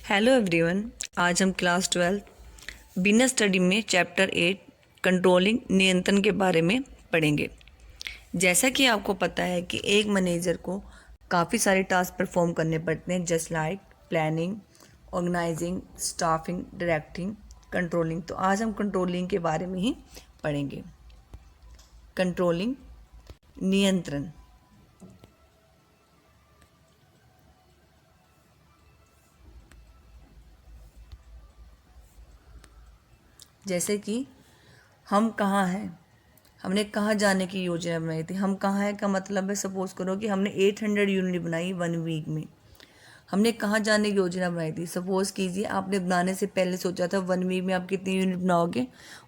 Hello everyone. आज हम class 12 business study में चैप्टर 8 कंट्रोलिंग नियंत्रण के बारे में पढ़ेंगे। जैसा कि आपको पता है कि एक मैनेजर को काफ़ी सारे टास्क परफॉर्म करने पड़ते हैं, just like planning, organising, staffing, directing, controlling. तो आज हम कंट्रोलिंग के बारे में ही पढ़ेंगे। कंट्रोलिंग नियंत्रण। जैसे कि हम कहाँ हैं, हमने कहाँ जाने की योजना बनाई थी। हम कहाँ है का मतलब है, सपोज करो कि हमने 800 यूनिट बनाई 1 वीक में। हमने कहाँ जाने की योजना बनाई थी। सपोज कीजिए आपने बनाने से पहले सोचा था 1 वीक में आप कितनी यूनिट बनाओगे,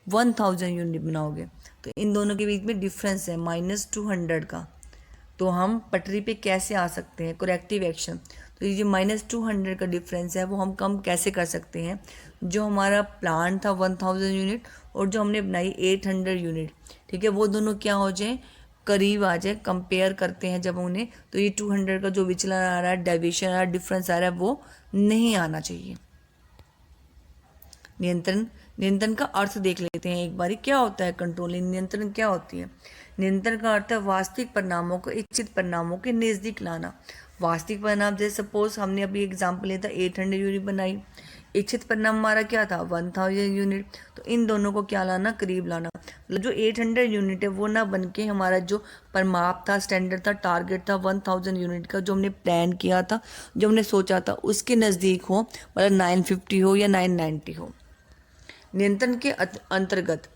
1000 यूनिट बनाओगे। तो इन दोनों के बीच में डिफरेंस है -200 का। तो हम पटरी पे कैसे आ सकते हैं, करेक्टिव एक्शन। तो ये जो -200 का डिफरेंस है वो हम कम कैसे कर सकते हैं। जो हमारा प्लान था 1000 यूनिट और जो हमने बनाई 800 यूनिट, ठीक है, वो दोनों क्या हो जाए, करीब आ जाए। कंपेयर करते हैं जब उन्हें, तो ये 200 का जो विचलन आ रहा है, डेविएशन आ रहा है, डिफरेंस आ रहा है, वो नहीं आना चाहिए। नियंत्रण। नियंत्रण का अर्थ देख लेते हैं एक बारी, क्या होता है कंट्रोलिंग। नियंत्रण क्या होती है। नियंत्रण का अर्थ है वास्तविक परिणामों को इच्छित परिणामों के नज़दीक लाना। वास्तविक परिणाम, जैसे सपोज हमने अभी एग्जाम्पल लिया था 800 यूनिट बनाई, इच्छित परिणाम हमारा क्या था 1000 यूनिट। तो इन दोनों को क्या लाना, करीब लाना। मतलब जो 800 यूनिट है वो ना बन के हमारा जो परिमाप था, स्टैंडर्ड था, टारगेट था 1000 यूनिट का, जो हमने प्लान किया था, जो हमने सोचा था, उसके नज़दीक हो, मतलब 950 हो या 990 हो। नियंत्रण के अंतर्गत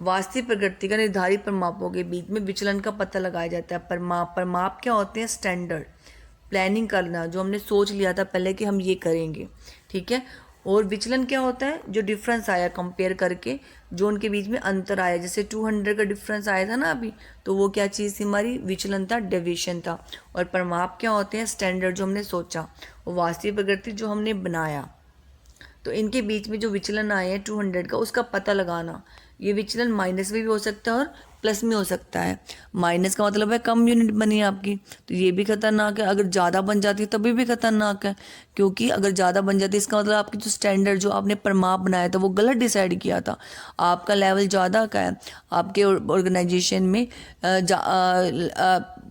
वास्तविक प्रगति का निर्धारित परिमापों के बीच में विचलन का पता लगाया जाता है। परिमाप क्या होते हैं, स्टैंडर्ड। प्लानिंग करना, जो हमने सोच लिया था पहले कि हम ये करेंगे, ठीक है। और विचलन क्या होता है, जो डिफरेंस आया कंपेयर करके, जो उनके बीच में अंतर आया। जैसे 200 का डिफरेंस आया था ना अभी, तो वो क्या चीज़ थी हमारी, विचलन था, डेविएशन था। और परिमाप क्या होते हैं, स्टैंडर्ड, जो हमने सोचा, और वास्तविक प्रगति जो हमने बनाया। तो इनके बीच में जो विचलन आए हैं 200 का, उसका पता लगाना। ये विचलन माइनस में भी हो सकता है और प्लस में हो सकता है। माइनस का मतलब है कम यूनिट बनी है आपकी, तो ये भी खतरनाक है। अगर ज़्यादा बन जाती है तभी भी खतरनाक है, क्योंकि अगर ज़्यादा बन जाती है इसका मतलब आपकी जो स्टैंडर्ड, जो आपने परिमाप बनाया था, वो गलत डिसाइड किया था। आपका लेवल ज़्यादा का है आपके ऑर्गेनाइजेशन में,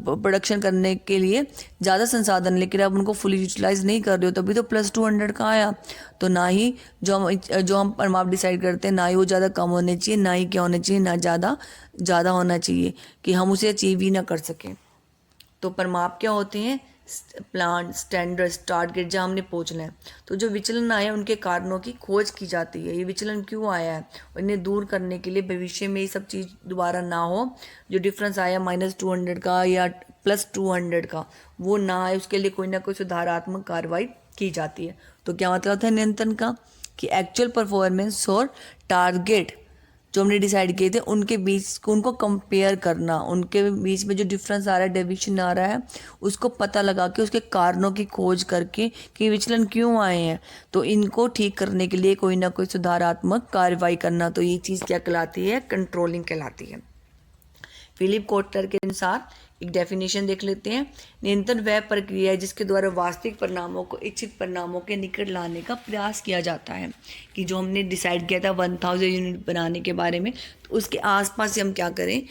प्रोडक्शन करने के लिए ज़्यादा संसाधन, लेकिन आप उनको फुली यूटिलाइज नहीं कर रहे हो, तभी तो +200 का आया। तो ना ही जो हम परिमाप डिसाइड करते हैं, ना ही वो ज़्यादा कम होने चाहिए, ना ही क्या होना चाहिए, ना ज़्यादा होना चाहिए कि हम उसे अचीव ही ना कर सकें। तो परिमाप क्या होते हैं, प्लान, स्टैंडर्ड, टारगेट, जहाँ हमने पहुँचना है। तो जो विचलन आए उनके कारणों की खोज की जाती है। ये विचलन क्यों आया है और इन्हें दूर करने के लिए भविष्य में ये सब चीज़ दोबारा ना हो। जो डिफरेंस आया -200 का या +200 का, वो ना आए, उसके लिए कोई ना कोई सुधारात्मक कार्रवाई की जाती है। तो क्या मतलब होता है नियंत्रण का, कि एक्चुअल परफॉर्मेंस और टारगेट जो हमने डिसाइड किए थे उनके बीच, उनको कंपेयर करना, उनके बीच में जो डिफरेंस आ रहा है, डेविएशन आ रहा है, उसको पता लगा के उसके कारणों की खोज करके कि विचलन क्यों आए हैं, तो इनको ठीक करने के लिए कोई ना कोई सुधारात्मक कार्रवाई करना। तो ये चीज़ क्या कहलाती है, कंट्रोलिंग कहलाती है। फिलिप कोटलर के अनुसार एक डेफिनेशन देख लेते हैं। नियंत्रण वह प्रक्रिया है जिसके द्वारा वास्तविक परिणामों को इच्छित परिणामों के निकट लाने का प्रयास किया जाता है। कि जो हमने डिसाइड किया था 1000 यूनिट बनाने के बारे में, तो उसके आसपास से हम क्या करें,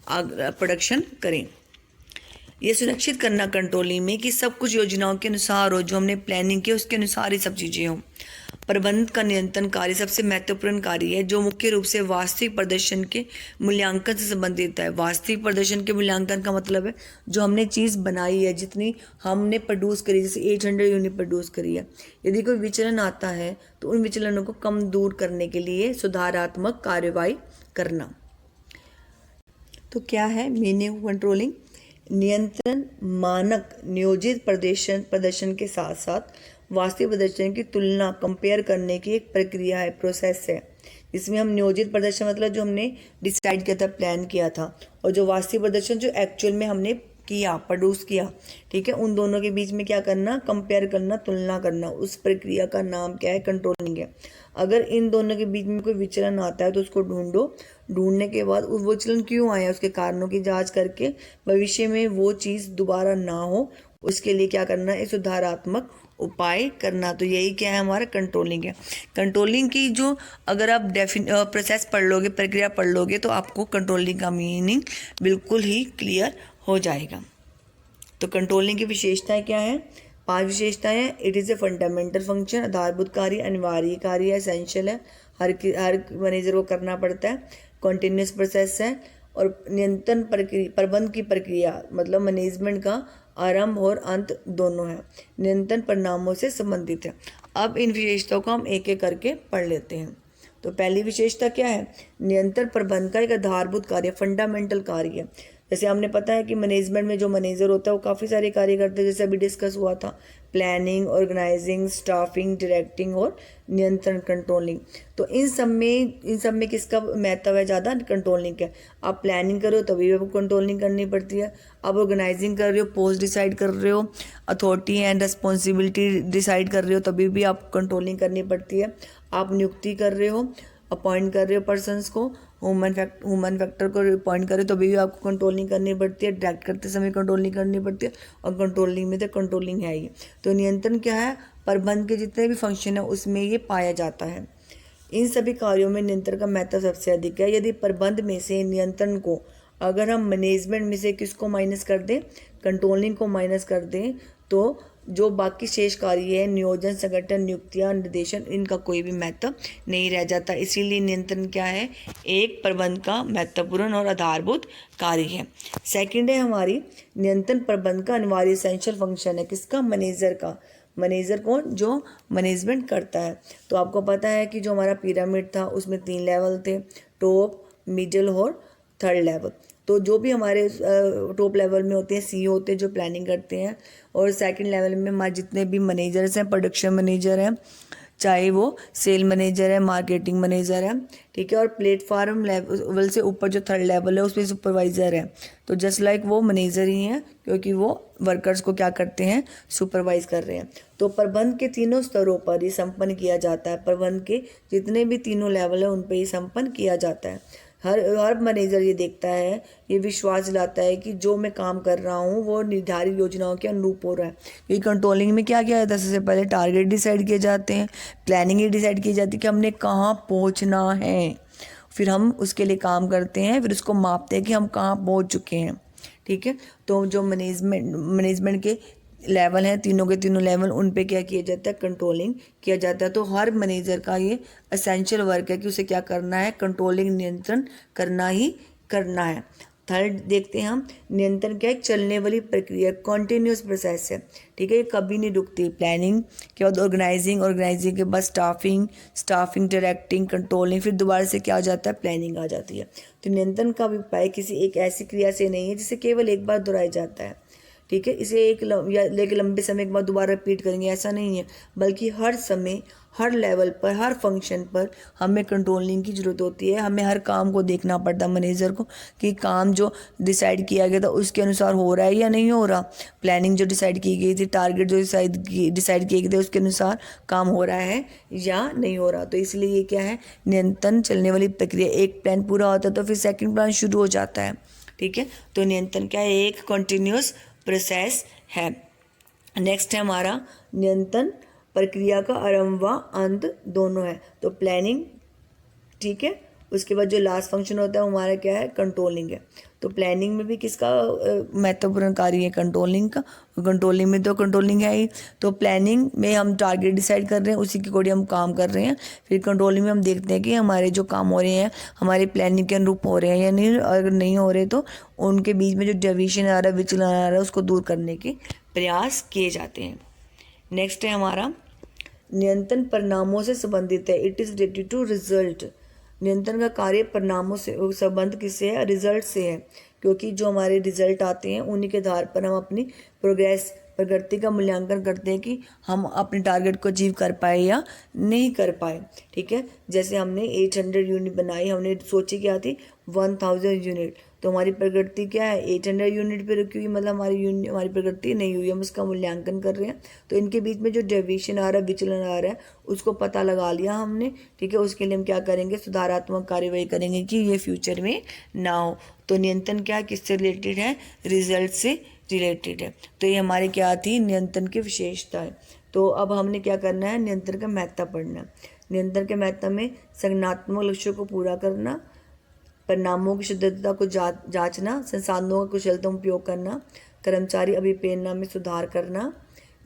प्रोडक्शन करें। ये सुनिश्चित करना कंट्रोलिंग में कि सब कुछ योजनाओं के अनुसार हो, जो हमने प्लानिंग की उसके अनुसार ही सब चीज़ें हों। प्रबंधन का नियंत्रण कार्य सबसे महत्वपूर्ण कार्य है, जो मुख्य रूप से वास्तविक प्रदर्शन के मूल्यांकन से संबंधित है। वास्तविक प्रदर्शन के मूल्यांकन का मतलब है जो हमने चीज़ बनाई है, जितनी हमने प्रोड्यूस करी, जैसे 800 यूनिट प्रोड्यूस करी है, यदि कोई विचलन आता है तो उन विचलनों को कम दूर करने के लिए सुधारात्मक कार्रवाई करना। तो क्या है मीनिंग ऑफ कंट्रोलिंग। नियंत्रण मानक नियोजित प्रदर्शन के साथ साथ वास्तविक प्रदर्शन की तुलना, कंपेयर करने की एक प्रक्रिया है, प्रोसेस है। इसमें हम नियोजित प्रदर्शन मतलब जो हमने डिसाइड किया था, प्लान किया था, और जो वास्तविक प्रदर्शन जो एक्चुअल में हमने किया, प्रोड्यूस किया, ठीक है, उन दोनों के बीच में क्या करना, कंपेयर करना, तुलना करना। उस प्रक्रिया का नाम क्या है, कंट्रोलिंग है। अगर इन दोनों के बीच में कोई विचलन आता है तो उसको ढूंढो, ढूंढने के बाद उस विचलन क्यों आया, उसके कारणों की जांच करके भविष्य में वो चीज़ दोबारा ना हो, उसके लिए क्या करना है, सुधारात्मक उपाय करना। तो यही क्या है, हमारा कंट्रोलिंग है। कंट्रोलिंग की जो अगर आप प्रोसेस पढ़ लोगे, प्रक्रिया पढ़ लोगे, तो आपको कंट्रोलिंग का मीनिंग बिल्कुल ही क्लियर हो जाएगा। तो कंट्रोलिंग की विशेषताएं क्या है? 5 विशेषताएं हैं। It is a fundamental function, आधारभूत कार्य, अनिवार्य कार्य, एसेंशियल है, हर मैनेजर को करना पड़ता है। कॉन्टिन्यूस प्रोसेस है, और नियंत्रण प्रक्रिया, प्रबंध की प्रक्रिया मतलब मैनेजमेंट का आरंभ और अंत दोनों है। नियंत्रण परिणामों से संबंधित है। अब इन विशेषताओं को हम एक एक करके पढ़ लेते हैं। तो पहली विशेषता क्या है? नियंत्रण प्रबंध का एक आधारभूत कार्य, फंडामेंटल कार्य है। जैसे हमने पता है कि मैनेजमेंट में जो मैनेजर होता है वो काफ़ी सारे कार्य करते हैं, जैसे अभी डिस्कस हुआ था, प्लानिंग, ऑर्गेनाइजिंग, स्टाफिंग, डायरेक्टिंग और नियंत्रण, कंट्रोलिंग। तो इन सब में किसका महत्व है ज़्यादा? कंट्रोलिंग का। आप प्लानिंग कर रहे हो तभी आपको कंट्रोलिंग करनी पड़ती है। आप ऑर्गेनाइजिंग कर रहे हो, पोस्ट डिसाइड कर रहे हो, अथॉरिटी एंड रिस्पॉन्सिबिलिटी डिसाइड कर रहे हो, तभी भी आप कंट्रोलिंग करनी पड़ती है। आप नियुक्ति कर रहे हो, अपॉइंट कर रहे हो पर्सनस को, ह्यूमन फैक्टर को अपॉइंट करें तो भी आपको कंट्रोलिंग करनी पड़ती है। डायरेक्ट करते समय कंट्रोलिंग करनी पड़ती है, और कंट्रोलिंग में तो कंट्रोलिंग है ही। तो नियंत्रण क्या है? प्रबंध के जितने भी फंक्शन है उसमें ये पाया जाता है। इन सभी कार्यों में नियंत्रण का महत्व सबसे अधिक है। यदि प्रबंध में से नियंत्रण को अगर हम मैनेजमेंट में से किसको माइनस कर दें, कंट्रोलिंग को माइनस कर दें, तो जो बाकी शेष कार्य है, नियोजन, संगठन, नियुक्तियां, निर्देशन, इनका कोई भी महत्व नहीं रह जाता। इसीलिए नियंत्रण क्या है? एक प्रबंध का महत्वपूर्ण और आधारभूत कार्य है। सेकंड है हमारी, नियंत्रण प्रबंध का अनिवार्य एसेंशियल फंक्शन है। किसका? मैनेजर का। मैनेजर कौन? जो मैनेजमेंट करता है। तो आपको पता है कि जो हमारा पिरामिड था उसमें 3 लेवल थे, टॉप, मिडिल और थर्ड लेवल। तो जो भी हमारे टॉप लेवल में होते हैं सीईओ होते हैं जो प्लानिंग करते हैं, और सेकंड लेवल में हमारे जितने भी मैनेजर्स हैं, प्रोडक्शन मैनेजर हैं, चाहे वो सेल मैनेजर है, मार्केटिंग मैनेजर है, ठीक है, और प्लेटफॉर्म लेवल से ऊपर जो थर्ड लेवल है उसमें सुपरवाइज़र है। तो जस्ट लाइक वो मैनेजर ही हैं, क्योंकि वो वर्कर्स को क्या करते हैं? सुपरवाइज कर रहे हैं। तो प्रबंध के तीनों स्तरों पर ये संपन्न किया जाता है। प्रबंध के जितने भी तीनों लेवल है उन पर ये संपन्न किया जाता है। हर मैनेजर ये देखता है, ये विश्वास दिलाता है कि जो मैं काम कर रहा हूँ वो निर्धारित योजनाओं के अनुरूप हो रहा है। क्योंकि कंट्रोलिंग में क्या किया जाता है? सबसे पहले टारगेट डिसाइड किए जाते हैं, प्लानिंग ये डिसाइड की जाती है कि हमने कहाँ पहुँचना है, फिर हम उसके लिए काम करते हैं, फिर उसको मापते हैं कि हम कहाँ पहुँच चुके हैं, ठीक है। तो जो मैनेजमेंट के लेवल हैं, तीनों के तीनों लेवल, उन पे क्या किया जाता है? कंट्रोलिंग किया जाता है। तो हर मैनेजर का ये एसेंशियल वर्क है कि उसे क्या करना है? कंट्रोलिंग, नियंत्रण करना ही करना है। थर्ड देखते हैं हम, नियंत्रण क्या है? एक चलने वाली प्रक्रिया, कॉन्टिन्यूस प्रोसेस है, ठीक है, ये कभी नहीं रुकती। प्लानिंग के बाद ऑर्गेनाइजिंग के बाद स्टाफिंग, डायरेक्टिंग, कंट्रोलिंग, फिर दोबारा से क्या आ जाता है? प्लानिंग आ जाती है। तो नियंत्रण का अभिप्राय किसी एक ऐसी क्रिया से नहीं है जिसे केवल एक बार दोहराया जाता है, ठीक है, इसे लेके लंबे समय के बाद दोबारा रिपीट करेंगे, ऐसा नहीं है, बल्कि हर समय, हर लेवल पर, हर फंक्शन पर हमें कंट्रोलिंग की ज़रूरत होती है। हमें हर काम को देखना पड़ता है मैनेजर को कि काम जो डिसाइड किया गया था उसके अनुसार हो रहा है या नहीं हो रहा। प्लानिंग जो डिसाइड की गई थी, टारगेट जो डिसाइड किए गए थे उसके अनुसार काम हो रहा है या नहीं हो रहा। तो इसलिए ये क्या है? नियंत्रण चलने वाली प्रक्रिया। एक प्लान पूरा होता है तो फिर सेकेंड प्लान शुरू हो जाता है, ठीक है। तो नियंत्रण क्या है? एक कंटिन्यूस प्रोसेस है। नेक्स्ट है हमारा, नियंत्रण प्रक्रिया का आरंभ व अंत दोनों है। तो प्लानिंग, ठीक है, उसके बाद जो लास्ट फंक्शन होता है वो हमारा क्या है? कंट्रोलिंग है। तो प्लानिंग में भी किसका महत्वपूर्ण कार्य है? कंट्रोलिंग का। कंट्रोलिंग में तो कंट्रोलिंग है ही। तो प्लानिंग में हम टारगेट डिसाइड कर रहे हैं, उसी के अकॉर्डिंग हम काम कर रहे हैं। फिर कंट्रोलिंग में हम देखते हैं कि हमारे जो काम हो रहे हैं हमारे प्लानिंग के अनुरूप हो रहे हैं या नहीं। अगर नहीं हो रहे तो उनके बीच में जो डेविएशन आ रहा है, विचलन आ रहा है, उसको दूर करने के प्रयास किए जाते हैं। नेक्स्ट है हमारा, नियंत्रण परिणामों से संबंधित है। It is related to result. नियंत्रण का कार्य परिणामों से संबंध किससे है? रिजल्ट से है, क्योंकि जो हमारे रिजल्ट आते हैं उन्हीं के आधार पर हम अपनी प्रगति का मूल्यांकन करते हैं कि हम अपने टारगेट को अचीव कर पाए या नहीं कर पाए, ठीक है। जैसे हमने 800 यूनिट बनाई, हमने सोची क्या थी? 1000 यूनिट। तो हमारी प्रगति क्या है? 800 यूनिट पे रुकी हुई, मतलब हमारी प्रगति नहीं हुई, हम उसका मूल्यांकन कर रहे हैं। तो इनके बीच में जो डेविएशन आ रहा है, विचलन आ रहा है, उसको पता लगा लिया हमने, ठीक है। उसके लिए हम क्या करेंगे? सुधारात्मक कार्यवाही करेंगे कि ये फ्यूचर में ना हो। तो नियंत्रण क्या, किससे रिलेटेड है? रिजल्ट से रिलेटेड है। तो ये हमारे क्या थी? नियंत्रण की विशेषता है। तो अब हमने क्या करना है, नियंत्रण का महत्व पढ़ना। नियंत्रण के महत्व में संगठनात्मक लक्ष्यों को पूरा करना, परिणामों की शुद्धता को जांचना, संसाधनों का कुशलतम उपयोग करना, कर्मचारी अभिप्रेरणा में सुधार करना,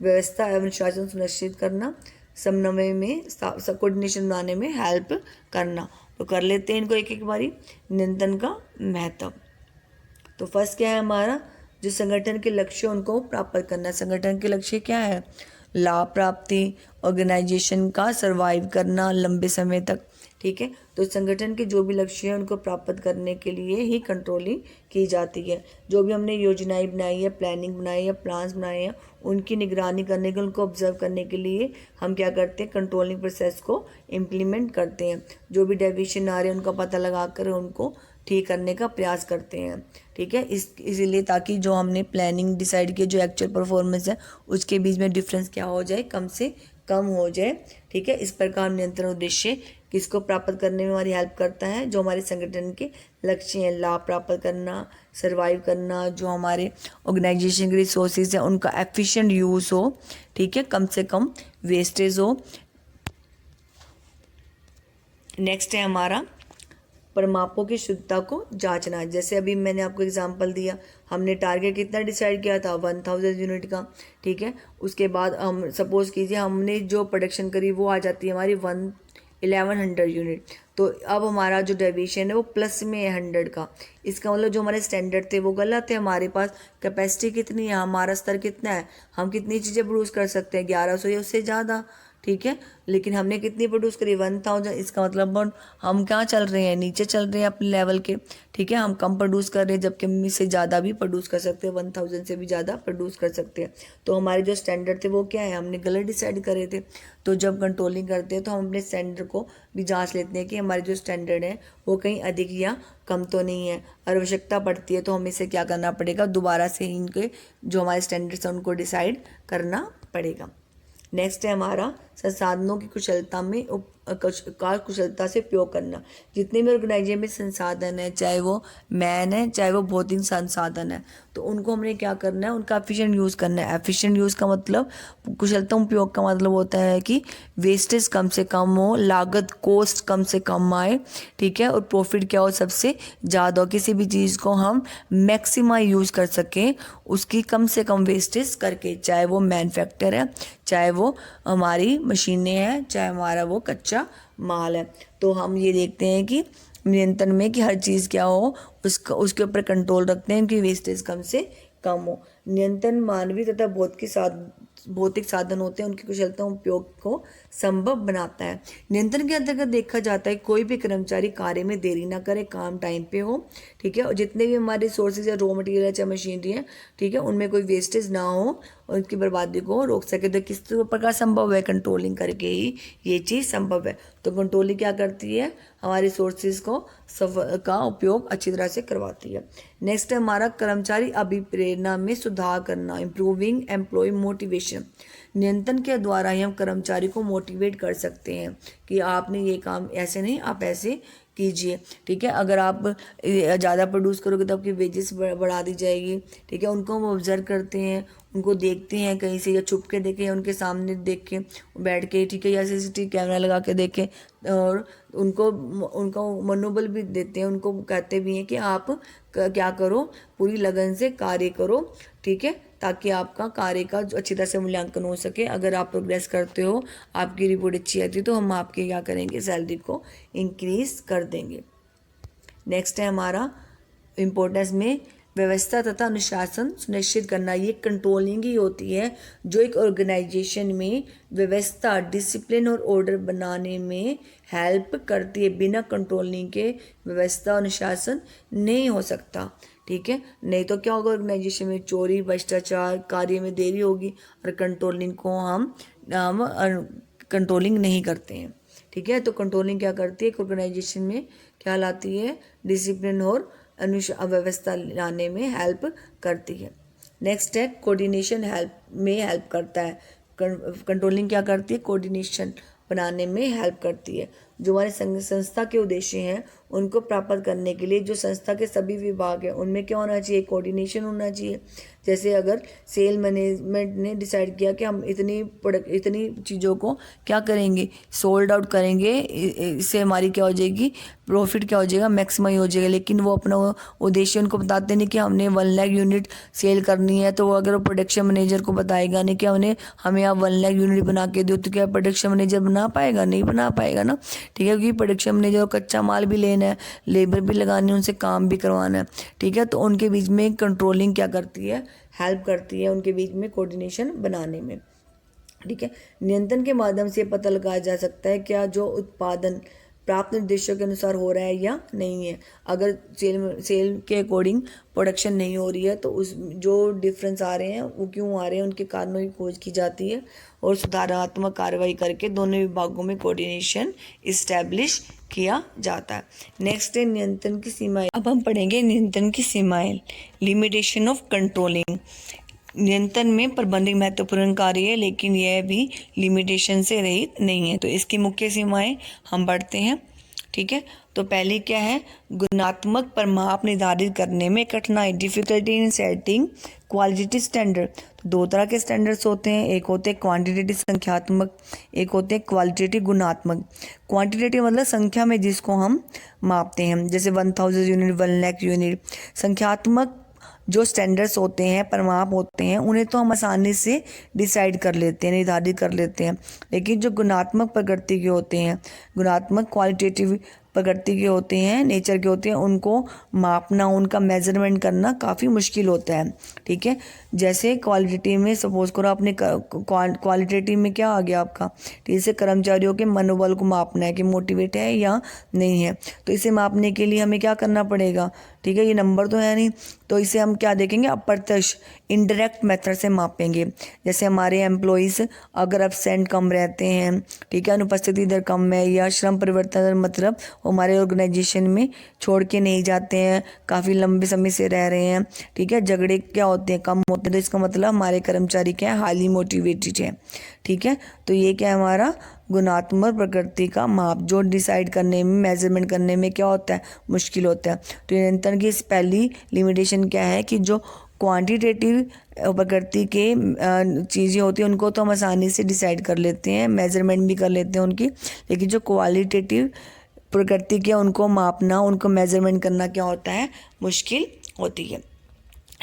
व्यवस्था एवं अनुशासन सुनिश्चित करना, समन्वय में कोऑर्डिनेशन बनाने में हेल्प करना। तो कर लेते हैं इनको एक एक बारी। नियंत्रण का महत्व, तो फर्स्ट क्या है हमारा, जो संगठन के लक्ष्य उनको प्राप्त करना। संगठन के लक्ष्य क्या है, लाभ प्राप्ति, ऑर्गेनाइजेशन का सर्वाइव करना लंबे समय तक। ठीक है, तो संगठन के जो भी लक्ष्य हैं उनको प्राप्त करने के लिए ही कंट्रोलिंग की जाती है। जो भी हमने योजनाएं बनाई है, प्लानिंग बनाई है, प्लान्स बनाए हैं, उनकी निगरानी करने के, उनको ऑब्जर्व करने के लिए हम क्या करते हैं, कंट्रोलिंग प्रोसेस को इम्प्लीमेंट करते हैं। जो भी डेविएशन आ रहे हैं उनका पता लगा कर उनको ठीक करने का प्रयास करते हैं। ठीक है, इसीलिए ताकि जो हमने प्लानिंग डिसाइड की, जो एक्चुअल परफॉर्मेंस है उसके बीच में डिफरेंस क्या हो जाए, कम से कम हो जाए। ठीक है, इस प्रकार नियंत्रण उद्देश्य किसको प्राप्त करने में हमारी हेल्प करता है, जो हमारे संगठन के लक्ष्य हैं, लाभ प्राप्त करना, सर्वाइव करना, जो हमारे ऑर्गेनाइजेशन के रिसोर्सेज हैं उनका एफिशिएंट यूज़ हो। ठीक है, कम से कम वेस्टेज हो। नेक्स्ट है हमारा परिमापों की शुद्धता को जांचना। जैसे अभी मैंने आपको एग्जांपल दिया, हमने टारगेट कितना डिसाइड किया था, 1000 यूनिट का। ठीक है, उसके बाद हम सपोज कीजिए हमने जो प्रोडक्शन करी वो आ जाती है हमारी 1100 यूनिट। तो अब हमारा जो डेविएशन है वो प्लस में है 100 का। इसका मतलब जो हमारे स्टैंडर्ड थे वो गलत है। हमारे पास कैपेसिटी कितनी है, हमारा स्तर कितना है, हम कितनी चीज़ें प्रोड्यूस कर सकते हैं, 1100 या उससे ज़्यादा। ठीक है, लेकिन हमने कितनी प्रोड्यूस करी, 1000। इसका मतलब हम क्या चल रहे हैं, नीचे चल रहे हैं अपने लेवल के। ठीक है, हम कम प्रोड्यूस कर रहे हैं, जबकि हम इससे ज़्यादा भी प्रोड्यूस कर सकते हैं, 1000 से भी ज़्यादा प्रोड्यूस कर सकते हैं। तो हमारे जो स्टैंडर्ड थे वो क्या है, हमने गलत डिसाइड करे थे। तो जब कंट्रोलिंग करते हैं तो हम अपने स्टैंडर्ड को भी जांच लेते हैं कि हमारे जो स्टैंडर्ड है वो कहीं अधिक या कम तो नहीं है। और आवश्यकता पड़ती है तो हमें इसे क्या करना पड़ेगा, दोबारा से इनके जो हमारे स्टैंडर्ड्स हैं उनको डिसाइड करना पड़ेगा। नेक्स्ट है हमारा संसाधनों की कुशलता में कुशलता से उपयोग करना। जितने भी ऑर्गेनाइजेशन में संसाधन है, चाहे वो मैन है चाहे वो भौतिक संसाधन है, तो उनको हमने क्या करना है, उनका एफिशिएंट यूज़ करना है। एफिशिएंट यूज़ का मतलब, कुशलतम उपयोग का मतलब होता है कि वेस्टेज कम से कम हो, लागत कॉस्ट कम से कम आए। ठीक है, और प्रॉफिट क्या हो, सबसे ज़्यादा हो। किसी भी चीज़ को हम मैक्सिमाइज यूज़ कर सकें, उसकी कम से कम वेस्टेज करके, चाहे वो मैन्युफैक्चर है, चाहे वो हमारी मशीनें हैं, चाहे हमारा वो कच्चा माल है। तो हम ये देखते हैं कि नियंत्रण में कि हर चीज़ क्या हो, उसके ऊपर कंट्रोल रखते हैं कि वेस्टेज कम से कम हो। नियंत्रण मानवीय तथा भौतिक साधन होते हैं, उनकी कुशलता उपयोग को संभव बनाता है। नियंत्रण के अंतर्गत देखा जाता है कोई भी कर्मचारी कार्य में देरी ना करे, काम टाइम पे हो। ठीक है, और जितने भी हमारे सोर्सेज या रॉ मटेरियल है चाहे मशीनरी है, ठीक है, उनमें कोई वेस्टेज ना हो और उनकी बर्बादी को रोक सके। तो किस प्रकार संभव है, कंट्रोलिंग करके ही ये चीज़ संभव है। तो कंट्रोलिंग क्या करती है, हमारे सोर्सेज का उपयोग अच्छी तरह से करवाती है। नेक्स्ट है हमारा कर्मचारी अभिप्रेरणा में सुधार करना, इम्प्रूविंग एम्प्लॉय मोटिवेशन। नियंत्रण के द्वारा ही हम कर्मचारी को मोटिवेट कर सकते हैं कि आपने ये काम ऐसे नहीं, आप ऐसे कीजिए। ठीक है, अगर आप ज़्यादा प्रोड्यूस करोगे तो आपकी वेजेस बढ़ा दी जाएगी। ठीक है, उनको हम ऑब्जर्व करते हैं, उनको देखते हैं कहीं से, या छुप के देखें, उनके सामने देख के बैठ के, ठीक है, या CCTV कैमरा लगा के देखें, और उनको मनोबल भी देते हैं। उनको कहते भी हैं कि आप क्या करो, पूरी लगन से कार्य करो। ठीक है, ताकि आपका कार्य का जो अच्छी तरह से मूल्यांकन हो सके। अगर आप प्रोग्रेस करते हो, आपकी रिपोर्ट अच्छी आती है, तो हम आपके क्या करेंगे, सैलरी को इंक्रीज कर देंगे। नेक्स्ट है हमारा इम्पोर्टेंस में व्यवस्था तथा अनुशासन सुनिश्चित करना। ये कंट्रोलिंग ही होती है जो एक ऑर्गेनाइजेशन में व्यवस्था, डिसिप्लिन और ऑर्डर बनाने में हेल्प करती है। बिना कंट्रोलिंग के व्यवस्था अनुशासन नहीं हो सकता। ठीक है, नहीं तो क्या होगा, ऑर्गेनाइजेशन में चोरी, भ्रष्टाचार, कार्य में देरी होगी, और कंट्रोलिंग को हम कंट्रोलिंग नहीं करते हैं। ठीक है, तो कंट्रोलिंग क्या करती है, ऑर्गेनाइजेशन में क्या लाती है, डिसिप्लिन और व्यवस्था लाने में हेल्प करती है। नेक्स्ट है कोऑर्डिनेशन हेल्प करता है। कंट्रोलिंग क्या करती है, कोऑर्डिनेशन बनाने में हेल्प करती है। जो हमारे संस्था के उद्देश्य हैं उनको प्राप्त करने के लिए जो संस्था के सभी विभाग हैं उनमें क्या होना चाहिए, कोऑर्डिनेशन होना चाहिए। जैसे अगर सेल मैनेजमेंट ने डिसाइड किया कि हम इतनी चीज़ों को क्या करेंगे, सोल्ड आउट करेंगे, इससे हमारी क्या हो जाएगी, प्रॉफिट क्या हो जाएगा, मैक्सिमाइज हो जाएगा। लेकिन वो अपना उद्देश्य उनको बताते नहीं कि हमने 1 लाख यूनिट सेल करनी है, तो वो अगर वो प्रोडक्शन मैनेजर को बताएगा नहीं कि हमें आप 1 लाख यूनिट बना के दो, तो क्या प्रोडक्शन मैनेजर बना पाएगा? नहीं बना पाएगा ना, ठीक है, क्योंकि प्रोडक्शन मैनेजर को कच्चा माल भी लेना है, लेबर भी लगानी है, उनसे काम भी करवाना है, ठीक है। तो उनके बीच में कंट्रोलिंग क्या करती है, हेल्प करती है उनके बीच में कोऑर्डिनेशन बनाने में, ठीक है। नियंत्रण के माध्यम से पता लगाया जा सकता है क्या जो उत्पादन प्राप्त निर्देशों के अनुसार हो रहा है या नहीं है। अगर सेल के अकॉर्डिंग प्रोडक्शन नहीं हो रही है तो उस जो डिफरेंस आ रहे हैं वो क्यों आ रहे हैं, उनके कारणों की खोज की जाती है और सुधारात्मक कार्रवाई करके दोनों विभागों में कोऑर्डिनेशन इस्टेब्लिश किया जाता है। नेक्स्ट है नियंत्रण की सीमाएं। अब हम पढ़ेंगे नियंत्रण की सीमाएं, लिमिटेशन ऑफ कंट्रोलिंग। नियंत्रण में प्रबंधन महत्वपूर्ण कार्य है, लेकिन यह भी लिमिटेशन से रहित नहीं है। तो इसकी मुख्य सीमाएं हम पढ़ते हैं, ठीक है। तो पहली क्या है, गुणात्मक परिमाप निर्धारित करने में कठिनाई, difficulty in setting qualitative standard. तो दो तरह के स्टैंडर्ड्स होते हैं, एक होते हैं क्वांटिटेटिव संख्यात्मक, एक होते हैं क्वालिटेटिव गुणात्मक। क्वांटिटेटिव मतलब संख्या में जिसको हम मापते हैं, जैसे 1000 यूनिट, 1 लाख यूनिट। संख्यात्मक जो स्टैंडर्ड्स होते हैं, परिमाप होते हैं, उन्हें तो हम आसानी से डिसाइड कर लेते हैं, निर्धारित कर लेते हैं। लेकिन जो गुणात्मक प्रकृति के होते हैं, गुणात्मक क्वालिटेटिव प्रकृति के होते हैं, नेचर के होते हैं, उनको मापना, उनका मेजरमेंट करना काफ़ी मुश्किल होता है, ठीक है। जैसे क्वालिटेटिव में सपोज करो आपने क्वालिटेटिव में क्या आ गया आपका, ठीक है, कर्मचारियों के मनोबल को मापना है कि मोटिवेट है या नहीं है। तो इसे मापने के लिए हमें क्या करना पड़ेगा, ठीक है, ये नंबर तो है नहीं, तो इसे हम क्या देखेंगे, अप्रत्यक्ष इनडायरेक्ट मेथड से मापेंगे। जैसे हमारे एम्प्लॉइज़ अगर एब्सेंट कम रहते हैं, ठीक है, अनुपस्थिति दर कम है, या श्रम परिवर्तन दर मतलब हमारे ऑर्गेनाइजेशन में छोड़ के नहीं जाते हैं, काफ़ी लंबे समय से रह रहे हैं, ठीक है, झगड़े क्या होते हैं, कम होते हैं, तो इसका मतलब हमारे कर्मचारी क्या है, हाईली मोटिवेटेड है, ठीक है। तो ये क्या है, हमारा गुणात्मक प्रकृति का माप, जो डिसाइड करने में, मेजरमेंट करने में क्या होता है, मुश्किल होता है। तो नियंत्रण की पहली लिमिटेशन क्या है कि जो क्वांटिटेटिव प्रकृति के चीज़ें होती हैं उनको तो हम आसानी से डिसाइड कर लेते हैं, मेजरमेंट भी कर लेते हैं उनकी, लेकिन जो क्वालिटेटिव प्रकृति के उनको मापना, उनको मेजरमेंट करना क्या होता है, मुश्किल होती है।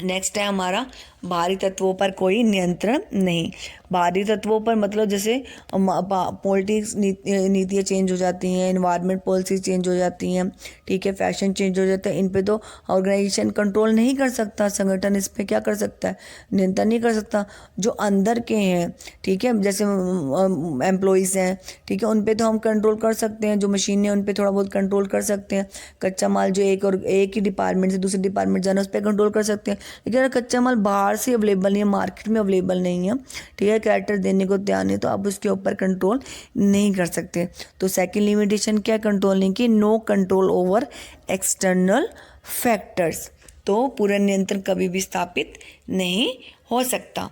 नेक्स्ट है हमारा बाहरी तत्वों पर कोई नियंत्रण नहीं। बाहरी तत्वों पर मतलब जैसे पॉलिटिक्स नीतियाँ चेंज हो जाती हैं, एनवायरनमेंट पॉलिसी चेंज हो जाती हैं, ठीक है, फैशन चेंज हो जाता है, इन पे तो ऑर्गेनाइजेशन कंट्रोल नहीं कर सकता, संगठन इस पे क्या कर सकता है, नियंत्रण नहीं कर सकता। जो अंदर के हैं, ठीक है, जैसे एम्प्लॉइज़ हैं, ठीक है, उन पे तो हम कंट्रोल कर सकते हैं, जो मशीनें उन पे थोड़ा बहुत कंट्रोल कर सकते हैं। कच्चा माल जो एक ही डिपार्टमेंट से दूसरे डिपार्टमेंट जाना, उस पर कंट्रोल कर सकते हैं। लेकिन अगर कच्चा माल बाहर से अवेलेबल नहीं है, मार्केट में अवेलेबल नहीं है, ठीक है, कैरेक्टर देने को तैयार नहीं, तो आप उसके ऊपर कंट्रोल नहीं कर सकते। तो सेकंड लिमिटेशन क्या है कंट्रोलिंग की, no control over external factors. तो पूरा नियंत्रण कभी भी स्थापित नहीं हो सकता।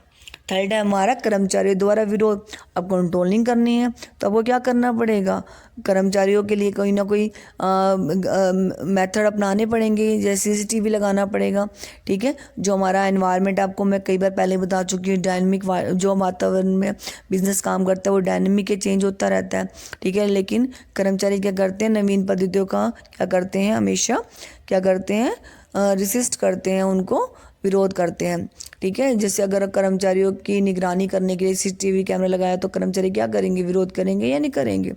थर्ड है हमारा कर्मचारियों द्वारा विरोध। अब कंट्रोलिंग करनी है तो अब वो क्या करना पड़ेगा, कर्मचारियों के लिए कोई ना कोई मेथड अपनाने पड़ेंगे, जैसे CCTV लगाना पड़ेगा, ठीक है। जो हमारा एनवायरनमेंट, आपको मैं कई बार पहले बता चुकी हूँ, डायनेमिक जो वातावरण में बिजनेस काम करता है वो डायनेमिक चेंज होता रहता है, ठीक है। लेकिन कर्मचारी क्या करते हैं, नवीन पद्धतियों का क्या करते हैं, हमेशा क्या करते हैं, रिसिस्ट करते हैं, उनको विरोध करते हैं, ठीक है। जैसे अगर कर्मचारियों की निगरानी करने के लिए CCTV कैमरा लगाया तो कर्मचारी क्या करेंगे, विरोध करेंगे या नहीं करेंगे।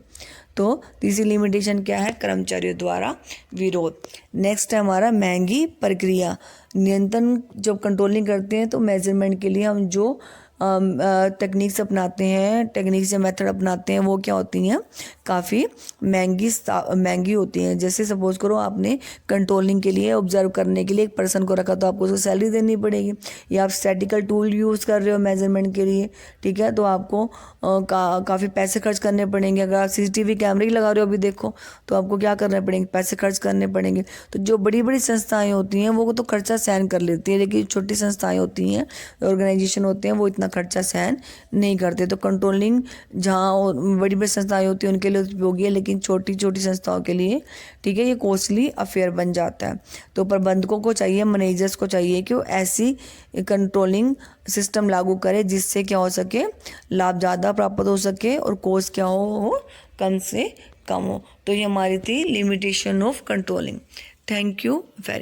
तो तीसरी लिमिटेशन क्या है, कर्मचारियों द्वारा विरोध। नेक्स्ट है हमारा महंगी प्रक्रिया। नियंत्रण जब कंट्रोलिंग करते हैं तो मेजरमेंट के लिए हम जो टेक्निक्स अपनाते हैं, टेक्निक्स या मेथड अपनाते हैं, वो क्या होती हैं, काफ़ी महंगी होती हैं। जैसे सपोज करो आपने कंट्रोलिंग के लिए, ऑब्जर्व करने के लिए एक पर्सन को रखा, तो आपको उसको सैलरी देनी पड़ेगी, या आप स्टैटिकल टूल यूज़ कर रहे हो मेजरमेंट के लिए, ठीक है, तो आपको काफ़ी पैसे खर्च करने पड़ेंगे। अगर आप CCTV कैमरे ही लगा रहे हो अभी देखो, तो आपको क्या करने पड़ेंगे, पैसे खर्च करने पड़ेंगे। तो जो बड़ी बड़ी संस्थाएँ होती हैं वो तो खर्चा सहन कर लेती है, लेकिन छोटी संस्थाएँ होती हैं, ऑर्गेनाइजेशन होते हैं, वो इतना खर्चा सहन नहीं करते। तो कंट्रोलिंग जहाँ बड़ी बड़ी संस्थाएं होती हैं उनके लिए उपयोगी है, लेकिन छोटी छोटी संस्थाओं के लिए ठीक है ये कॉस्टली अफेयर बन जाता है। तो प्रबंधकों को चाहिए, मैनेजर्स को चाहिए कि वो ऐसी कंट्रोलिंग सिस्टम लागू करे जिससे क्या हो सके, लाभ ज़्यादा प्राप्त हो सके और कॉस्ट क्या हो कम से कम हो। तो ये हमारी थी limitation of controlling. Thank you very